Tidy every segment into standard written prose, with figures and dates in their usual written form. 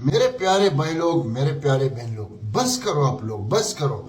मेरे प्यारे भाई लोग, मेरे प्यारे बहन लोग, बस करो आप लोग, बस करो।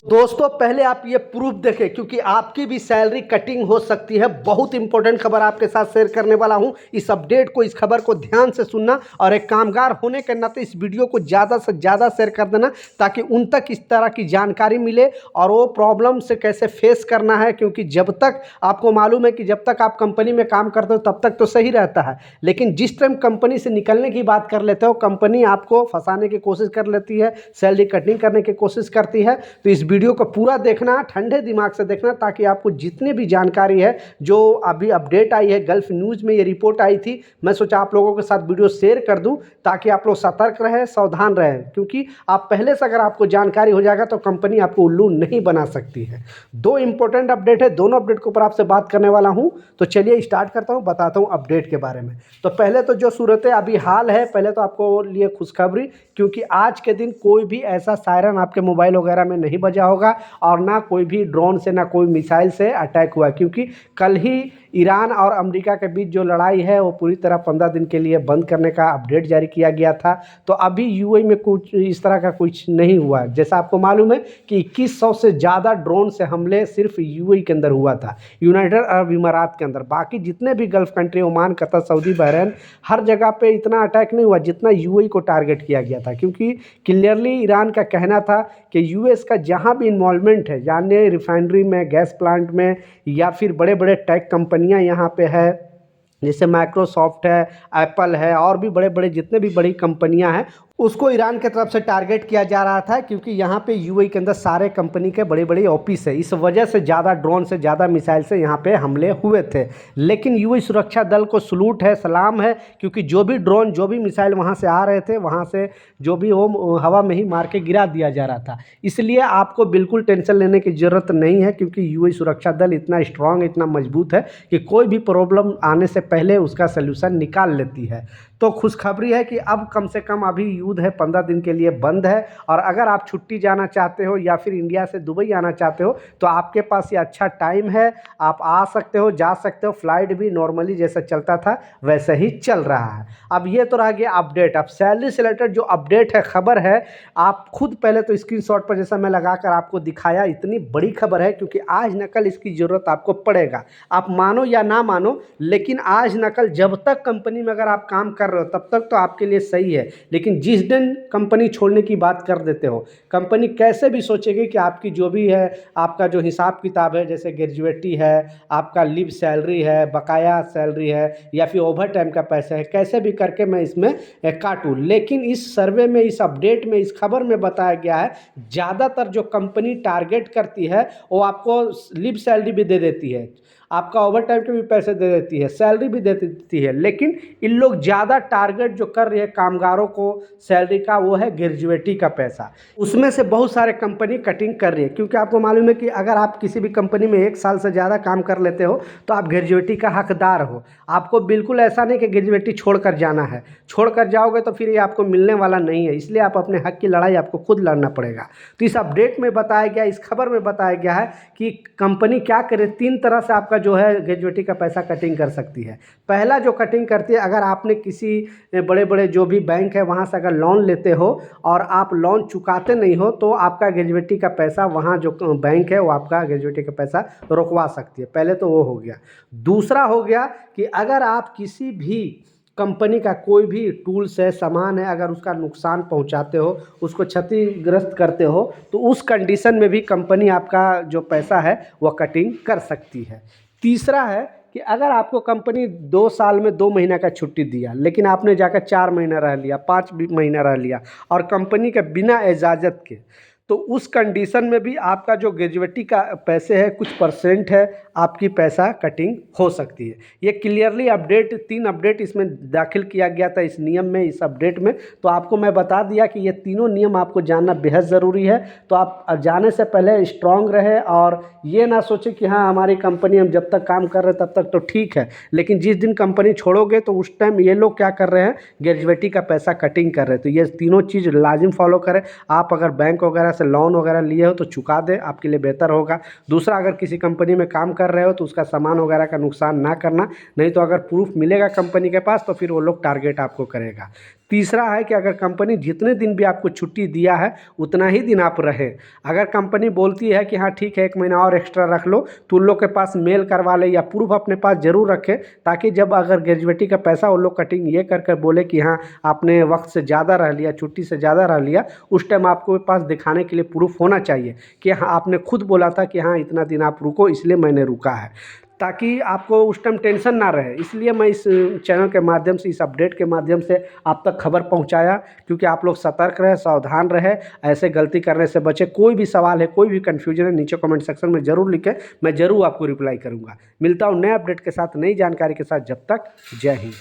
दोस्तों पहले आप ये प्रूफ देखें क्योंकि आपकी भी सैलरी कटिंग हो सकती है। बहुत इंपॉर्टेंट खबर आपके साथ शेयर करने वाला हूं। इस अपडेट को, इस खबर को ध्यान से सुनना और एक कामगार होने के नाते इस वीडियो को ज़्यादा से ज़्यादा शेयर कर देना ताकि उन तक इस तरह की जानकारी मिले और वो प्रॉब्लम से कैसे फेस करना है। क्योंकि जब तक आपको मालूम है कि जब तक आप कंपनी में काम करते हो तब तक तो सही रहता है, लेकिन जिस टाइम कंपनी से निकलने की बात कर लेते हो कंपनी आपको फंसाने की कोशिश कर लेती है, सैलरी कटिंग करने की कोशिश करती है। तो इस वीडियो को पूरा देखना, ठंडे दिमाग से देखना ताकि आपको जितनी भी जानकारी है, जो अभी अपडेट आई है, गल्फ न्यूज़ में ये रिपोर्ट आई थी, मैं सोचा आप लोगों के साथ वीडियो शेयर कर दूं ताकि आप लोग सतर्क रहें, सावधान रहें। क्योंकि आप पहले से अगर आपको जानकारी हो जाएगा तो कंपनी आपको उल्लू नहीं बना सकती है। दो इंपॉर्टेंट अपडेट है, दोनों अपडेट के ऊपर आपसे बात करने वाला हूं। तो चलिए स्टार्ट करता हूं, बताता हूं अपडेट के बारे में। तो पहले तो जो सूरत अभी हाल है, पहले तो आपको लिए खुशखबरी, क्योंकि आज के दिन कोई भी ऐसा सायरन आपके मोबाइल वगैरह में नहीं बजा होगा और ना कोई भी ड्रोन से, ना कोई मिसाइल से अटैक हुआ। क्योंकि कल ही ईरान और अमेरिका के बीच जो लड़ाई है वो पूरी तरह 15 दिन के लिए बंद करने का अपडेट जारी किया गया था। तो अभी यूएई में कुछ इस तरह का कुछ नहीं हुआ। जैसा आपको मालूम है कि 2100 से ज़्यादा ड्रोन से हमले सिर्फ यूएई के अंदर हुआ था, यूनाइटेड अरब इमारात के अंदर। बाकी जितने भी Gulf country, Oman, Qatar, Saudi, Bahrain, हर जगह पे इतना अटैक नहीं हुआ जितना यूएई को टारगेट किया गया था। क्योंकि क्लियरली ईरान का कहना था कि यूएस का जहाँ भी इन्वॉल्वमेंट है, यानी रिफाइनरी में, गैस प्लांट में, या फिर बड़े बड़े टेक कंपनियां यहाँ पे है, जैसे माइक्रोसॉफ्ट है, एप्पल है, और भी बड़े बड़े जितने भी बड़ी कंपनियां हैं, उसको ईरान की तरफ से टारगेट किया जा रहा था। क्योंकि यहाँ पे यूएई के अंदर सारे कंपनी के बड़े बड़े ऑफिस है, इस वजह से ज़्यादा ड्रोन से, ज़्यादा मिसाइल से यहाँ पे हमले हुए थे। लेकिन यूएई सुरक्षा दल को सलूट है, सलाम है, क्योंकि जो भी ड्रोन, जो भी मिसाइल वहाँ से आ रहे थे, वहाँ से जो भी वो हवा में ही मार के गिरा दिया जा रहा था। इसलिए आपको बिल्कुल टेंशन लेने की ज़रूरत नहीं है, क्योंकि यूएई सुरक्षा दल इतना स्ट्रांग, इतना मजबूत है कि कोई भी प्रॉब्लम आने से पहले उसका सल्यूशन निकाल लेती है। तो खुशखबरी है कि अब कम से कम अभी युद्ध है 15 दिन के लिए बंद है। और अगर आप छुट्टी जाना चाहते हो या फिर इंडिया से दुबई आना चाहते हो तो आपके पास ये अच्छा टाइम है, आप आ सकते हो, जा सकते हो। फ्लाइट भी नॉर्मली जैसा चलता था वैसे ही चल रहा है। अब ये तो रह गया अपडेट। अब सैलरी से रिलेटेड जो अपडेट है, खबर है, आप खुद पहले तो स्क्रीनशॉट पर जैसा मैं लगाकर आपको दिखाया, इतनी बड़ी खबर है क्योंकि आज न कल इसकी ज़रूरत आपको पड़ेगा। आप मानो या ना मानो, लेकिन आज न कल जब तक कंपनी में अगर आप काम कर रहे हो तब तक तो आपके लिए सही है। लेकिन जिस दिन कंपनी छोड़ने की बात कर देते हो, कंपनी कैसे भी सोचेगी कि आपकी जो भी है, आपका जो हिसाब किताब है, जैसे ग्रेजुएटी है, आपका लीव सैलरी है, बकाया सैलरी है, या फिर ओवर टाइम का पैसा है, कैसे भी करके मैं इसमें काटूँ। लेकिन इस सर्वे में, इस अपडेट में, इस खबर में बताया गया है ज़्यादातर जो कंपनी टारगेट करती है वो आपको लीव सैलरी भी दे देती है, आपका ओवर टाइम के भी पैसे दे देती है, सैलरी भी दे देती है। लेकिन इन लोग ज़्यादा टारगेट जो कर रही है कामगारों को सैलरी का, वो है ग्रेजुएटी का पैसा। उसमें से बहुत सारे कंपनी कटिंग कर रही है। क्योंकि आपको मालूम है कि अगर आप किसी भी कंपनी में 1 साल से ज़्यादा काम कर लेते हो तो आप ग्रेजुएटी का हकदार हो। आपको बिल्कुल ऐसा नहीं कि ग्रेजुएटी छोड़ कर जाना है, छोड़ कर जाओगे तो फिर ये आपको मिलने वाला नहीं है। इसलिए आप अपने हक की लड़ाई आपको खुद लड़ना पड़ेगा। तो इस अपडेट में बताया गया, इस खबर में बताया गया है कि कंपनी क्या करे, 3 तरह से आपका जो है ग्रेजुएटी का पैसा कटिंग कर सकती है। पहला जो कटिंग करती है, अगर आपने किसी बड़े बड़े जो भी बैंक है वहाँ से अगर लोन लेते हो और आप लोन चुकाते नहीं हो तो आपका ग्रेजुएटी का पैसा, वहाँ जो बैंक है वो आपका ग्रेजुएटी का पैसा रोकवा सकती है। पहले तो वो हो गया। दूसरा हो गया कि अगर आप किसी भी कंपनी का कोई भी टूल्स है, सामान है, अगर उसका नुकसान पहुंचाते हो, उसको क्षतिग्रस्त करते हो, तो उस कंडीशन में भी कंपनी आपका जो पैसा है वह कटिंग कर सकती है। तीसरा है कि अगर आपको कंपनी 2 साल में 2 महीना का छुट्टी दिया, लेकिन आपने जाकर 4 महीना रह लिया, 5 महीना रह लिया और कंपनी के बिना इजाज़त के, तो उस कंडीशन में भी आपका जो ग्रेजुएटी का पैसे है, कुछ परसेंट है, आपकी पैसा कटिंग हो सकती है। ये क्लियरली अपडेट, 3 अपडेट इसमें दाखिल किया गया था इस नियम में, इस अपडेट में। तो आपको मैं बता दिया कि ये तीनों नियम आपको जानना बेहद ज़रूरी है। तो आप जाने से पहले स्ट्रांग रहे और ये ना सोचे कि हाँ हमारी कंपनी, हम जब तक काम कर रहे हैं तब तक तो ठीक है, लेकिन जिस दिन कंपनी छोड़ोगे तो उस टाइम ये लोग क्या कर रहे हैं, ग्रेजुएटी का पैसा कटिंग कर रहे हैं। तो ये तीनों चीज़ लाजिम फॉलो करें। आप अगर बैंक वगैरह से लोन वगैरह लिए हो तो चुका दें, आपके लिए बेहतर होगा। दूसरा, अगर किसी कंपनी में काम कर रहे हो तो उसका सामान वगैरह का नुकसान ना करना, नहीं तो अगर प्रूफ मिलेगा कंपनी के पास तो फिर वो लोग टारगेट आपको करेगा। तीसरा है कि अगर कंपनी जितने दिन भी आपको छुट्टी दिया है उतना ही दिन आप रहे। अगर कंपनी बोलती है कि हाँ ठीक है 1 महीना और एक्स्ट्रा रख लो, तो उन लोग के पास मेल करवा ले या प्रूफ अपने पास ज़रूर रखें, ताकि जब अगर ग्रेजुएटी का पैसा वो लोग कटिंग ये कर बोले कि हाँ आपने वक्त से ज़्यादा रह लिया, छुट्टी से ज़्यादा रह लिया, उस टाइम आपको पास दिखाने के लिए प्रूफ होना चाहिए कि हाँ आपने खुद बोला था कि हाँ इतना दिन आप रुको, इसलिए मैंने रुका है, ताकि आपको उस टाइम टेंशन ना रहे। इसलिए मैं इस चैनल के माध्यम से, इस अपडेट के माध्यम से आप तक खबर पहुंचाया, क्योंकि आप लोग सतर्क रहे, सावधान रहे, ऐसे गलती करने से बचे। कोई भी सवाल है, कोई भी कन्फ्यूजन है, नीचे कमेंट सेक्शन में ज़रूर लिखें, मैं ज़रूर आपको रिप्लाई करूँगा। मिलता हूँ नए अपडेट के साथ, नई जानकारी के साथ। जब तक जय हिंद।